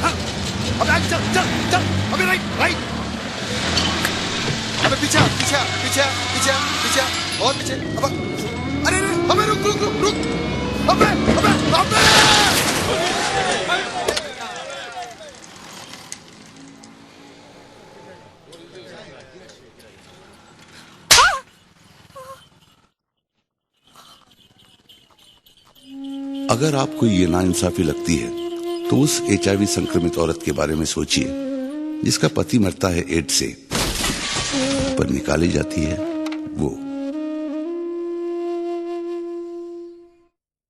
हाँ? अबे चल चल चल, अबे राइट राइट, अबे पीछे पीछे पीछे पीछे पीछे और पीछे, अब अरे अबे रुक रुक रुक रुक, अबे अबे अबे अगर आपको ये नाइंसाफी लगती है तो उस HIV संक्रमित औरत के बारे में सोचिए जिसका पति मरता है एड्स से पर निकाली जाती है वो।